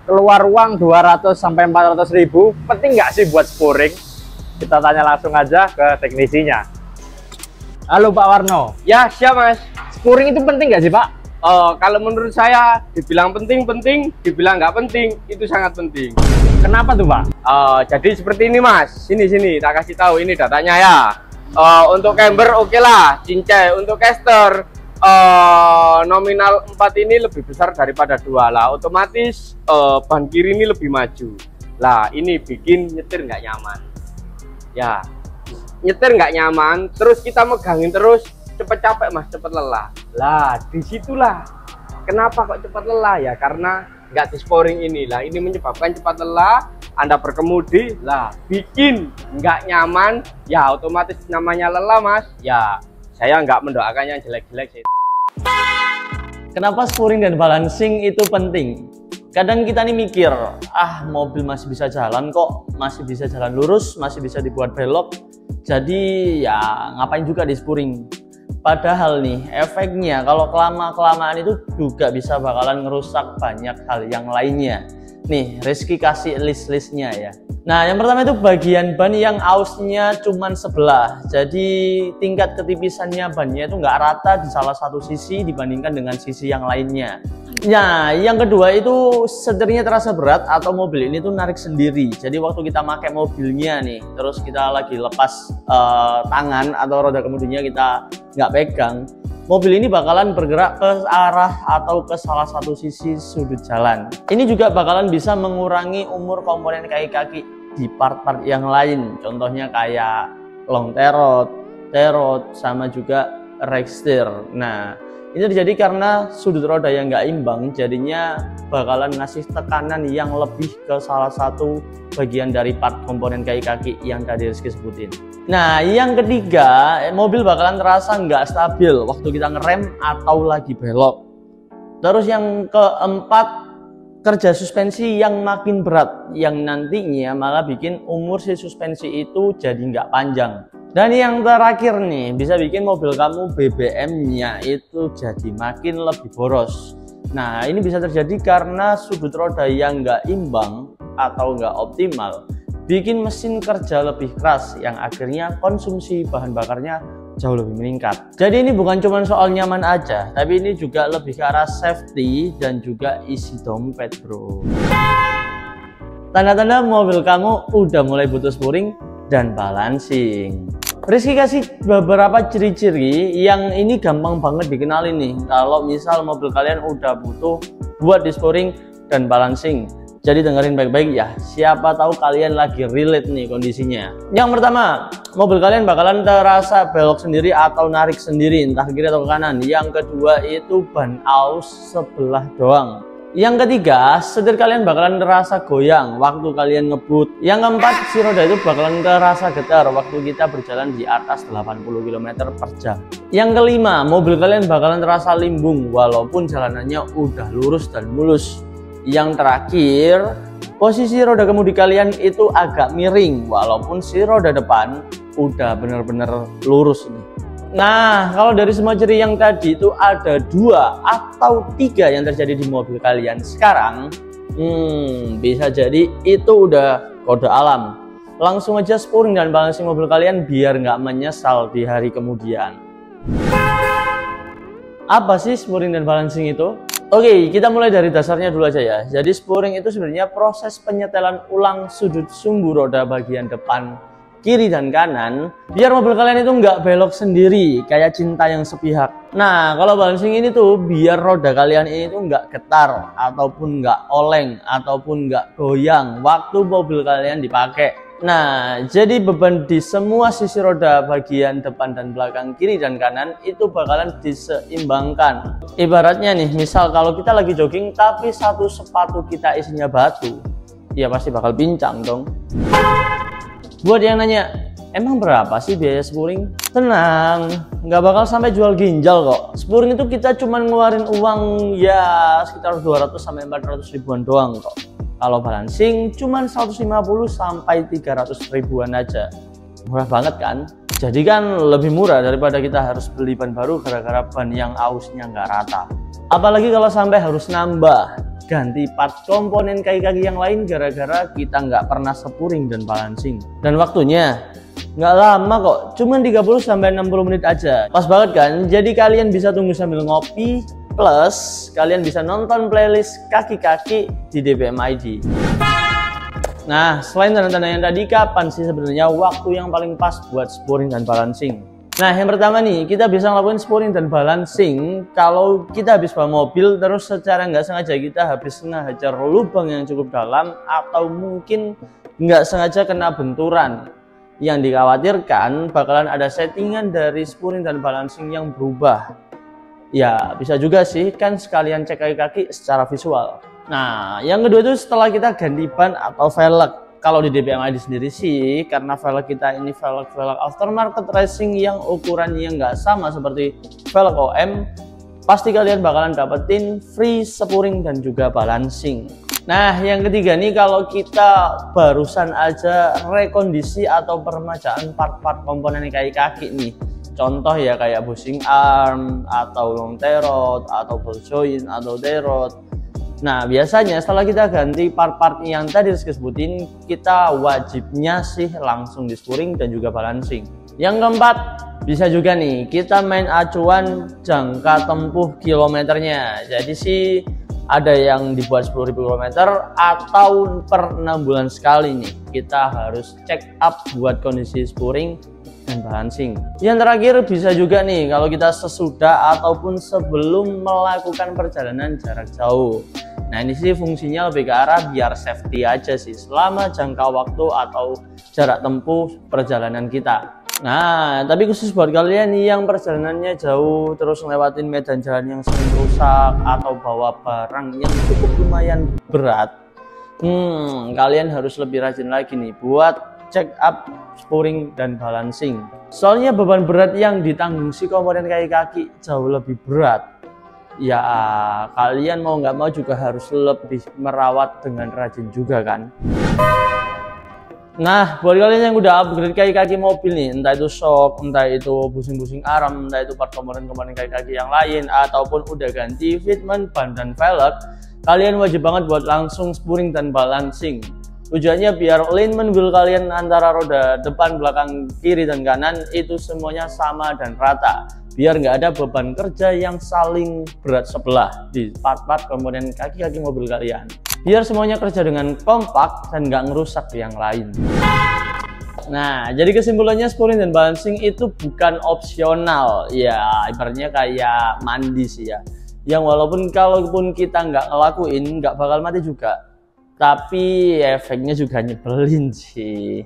keluar uang 200 sampai 400 ribu, penting nggak sih buat sporing? Kita tanya langsung aja ke teknisinya. Halo Pak Warno. Ya, siap Mas. Sporing itu penting nggak sih Pak? Kalau menurut saya, dibilang penting, dibilang nggak penting, itu sangat penting. Kenapa tuh Pak? Jadi seperti ini Mas, sini, tak kasih tahu ini datanya ya. Untuk camber oke lah, cincai. Untuk caster, nominal 4 ini lebih besar daripada 2 lah. Otomatis ban kiri ini lebih maju. Lah, ini bikin nyetir nggak nyaman. Ya, nyetir nggak nyaman, terus kita megangin terus, cepet capek Mas, cepet lelah. Lah, disitulah kenapa kok cepat lelah ya, karena nggak di sporing ini lah. Ini menyebabkan cepat lelah, Anda berkemudi lah, bikin nggak nyaman ya, otomatis namanya lelah Mas. Ya, saya nggak mendoakannya jelek-jelek sih. Kenapa sporing dan balancing itu penting? Kadang kita nih mikir, mobil masih bisa jalan kok, masih bisa jalan lurus, masih bisa dibuat belok, jadi ya ngapain juga di sporing. Padahal nih efeknya kalau kelamaan itu juga bisa bakalan ngerusak banyak hal yang lainnya. Nih Rizky kasih list-listnya ya. Nah yang pertama itu bagian ban yang ausnya cuman sebelah, jadi tingkat ketipisannya bannya itu nggak rata di salah satu sisi dibandingkan dengan sisi yang lainnya. Nah yang kedua itu setirnya terasa berat atau mobil ini tuh narik sendiri. Jadi waktu kita pakai mobilnya nih, terus kita lagi lepas tangan atau roda kemudinya kita nggak pegang, mobil ini bakalan bergerak ke arah atau ke salah satu sisi sudut jalan. Ini juga bakalan bisa mengurangi umur komponen kaki-kaki di part-part yang lain. Contohnya kayak long terot, sama juga rack steer. Nah ini terjadi karena sudut roda yang nggak imbang, jadinya bakalan ngasih tekanan yang lebih ke salah satu bagian dari part komponen kaki-kaki yang tadi Rizky sebutin. Nah yang ketiga, mobil bakalan terasa nggak stabil waktu kita ngerem atau lagi belok. Terus yang keempat, kerja suspensi yang makin berat, yang nantinya malah bikin umur si suspensi itu jadi nggak panjang. Dan yang terakhir nih, bisa bikin mobil kamu BBM-nya itu jadi makin lebih boros. Nah ini bisa terjadi karena sudut roda yang nggak imbang atau nggak optimal, bikin mesin kerja lebih keras yang akhirnya konsumsi bahan bakarnya jauh lebih meningkat. Jadi ini bukan cuma soal nyaman aja, tapi ini juga lebih ke arah safety dan juga isi dompet bro. Tanda-tanda mobil kamu udah mulai butuh sporing dan balancing. Rizky kasih beberapa ciri-ciri yang ini gampang banget dikenalin nih kalau misal mobil kalian udah butuh buat di sporing dan balancing. Jadi dengerin baik-baik ya, siapa tahu kalian lagi relate nih kondisinya. Yang pertama, mobil kalian bakalan terasa belok sendiri atau narik sendiri, entah kiri atau ke kanan. Yang kedua itu ban aus sebelah doang. Yang ketiga, setir kalian bakalan terasa goyang waktu kalian ngebut. Yang keempat, si roda itu bakalan terasa getar waktu kita berjalan di atas 80 km per jam. Yang kelima, mobil kalian bakalan terasa limbung walaupun jalanannya udah lurus dan mulus. Yang terakhir, posisi roda kemudi kalian itu agak miring walaupun si roda depan udah bener-bener lurus nih. Nah kalau dari semua ciri yang tadi itu ada 2 atau 3 yang terjadi di mobil kalian sekarang, bisa jadi itu udah kode alam. Langsung aja sporing dan balancing mobil kalian biar nggak menyesal di hari kemudian. Apa sih sporing dan balancing itu? Oke, kita mulai dari dasarnya dulu aja ya. Jadi sporing itu sebenarnya proses penyetelan ulang sudut sumbu roda bagian depan, kiri dan kanan biar mobil kalian itu nggak belok sendiri kayak cinta yang sepihak. Nah kalau balancing ini tuh biar roda kalian ini tuh nggak getar ataupun nggak oleng ataupun nggak goyang waktu mobil kalian dipakai. Nah jadi beban di semua sisi roda bagian depan dan belakang, kiri dan kanan itu bakalan diseimbangkan. Ibaratnya nih, misal kalau kita lagi jogging tapi satu sepatu kita isinya batu, ya pasti bakal pincang dong. Buat yang nanya, emang berapa sih biaya sporing? Tenang, nggak bakal sampai jual ginjal kok. Sporing itu kita cuma ngeluarin uang ya sekitar 200 sampai 400 ribuan doang kok. Kalau balancing cuma 150 sampai 300 ribuan aja. Murah banget kan? Jadi kan lebih murah daripada kita harus beli ban baru gara-gara ban yang ausnya nggak rata. Apalagi kalau sampai harus nambah. ganti part komponen kaki-kaki yang lain gara-gara kita nggak pernah spuring dan balancing. Dan waktunya nggak lama kok, cuma 30-60 menit aja. Pas banget kan? Jadi kalian bisa tunggu sambil ngopi, plus kalian bisa nonton playlist kaki-kaki di DBM ID. Nah, selain tanda-tanda yang tadi, kapan sih sebenarnya waktu yang paling pas buat spuring dan balancing? Nah, yang pertama nih, kita bisa ngelakuin spuring dan balancing kalau kita habis bawa mobil, terus secara nggak sengaja kita habis ngehajar lubang yang cukup dalam, atau mungkin nggak sengaja kena benturan. Yang dikhawatirkan bakalan ada settingan dari spuring dan balancing yang berubah. Ya, bisa juga sih, kan sekalian cek kaki-kaki secara visual. Nah, yang kedua itu setelah kita ganti ban atau velg. Kalau di DBM ID sendiri sih, karena velg kita ini velg aftermarket racing yang ukurannya nggak sama seperti velg OM, pasti kalian bakalan dapetin free spuring dan juga balancing. Nah, yang ketiga nih, kalau kita barusan aja rekondisi atau permajaan part-part komponen kaki-kaki nih, contoh ya kayak bushing arm atau long tie rod atau ball joint atau tie rod. Nah, biasanya setelah kita ganti part-part yang tadi disebutin, kita wajibnya sih langsung di spuring dan juga balancing. Yang keempat, bisa juga nih kita main acuan jangka tempuh kilometernya. Jadi sih ada yang dibuat 10.000 km atau per 6 bulan sekali nih kita harus check up buat kondisi spuring dan balancing. Yang terakhir bisa juga nih kalau kita sesudah ataupun sebelum melakukan perjalanan jarak jauh. Nah, ini sih fungsinya lebih ke arah biar safety aja sih selama jangka waktu atau jarak tempuh perjalanan kita. Nah, tapi khusus buat kalian nih yang perjalanannya jauh terus ngelewatin medan jalan yang sering rusak atau bawa barang yang cukup lumayan berat, kalian harus lebih rajin lagi nih buat check up spuring dan balancing. Soalnya beban berat yang ditanggung si komponen kaki-kaki jauh lebih berat. Ya, kalian mau nggak mau juga harus lebih merawat dengan rajin juga kan. Nah, buat kalian yang udah upgrade kaki-kaki mobil nih, entah itu shock, entah itu busing-busing arm, entah itu part komponen-komponen kaki-kaki yang lain, ataupun udah ganti fitment ban dan velg, kalian wajib banget buat langsung spuring dan balancing. Tujuannya biar alignment wheel kalian antara roda depan, belakang, kiri, dan kanan itu semuanya sama dan rata. Biar nggak ada beban kerja yang saling berat sebelah di part-part komponen kaki-kaki mobil kalian. Biar semuanya kerja dengan kompak dan nggak ngerusak yang lain. Nah, jadi kesimpulannya spuring dan balancing itu bukan opsional. Ya, ibaratnya kayak mandi sih ya. Yang walaupun kalaupun kita nggak ngelakuin, nggak bakal mati juga. Tapi efeknya juga nyebelin sih.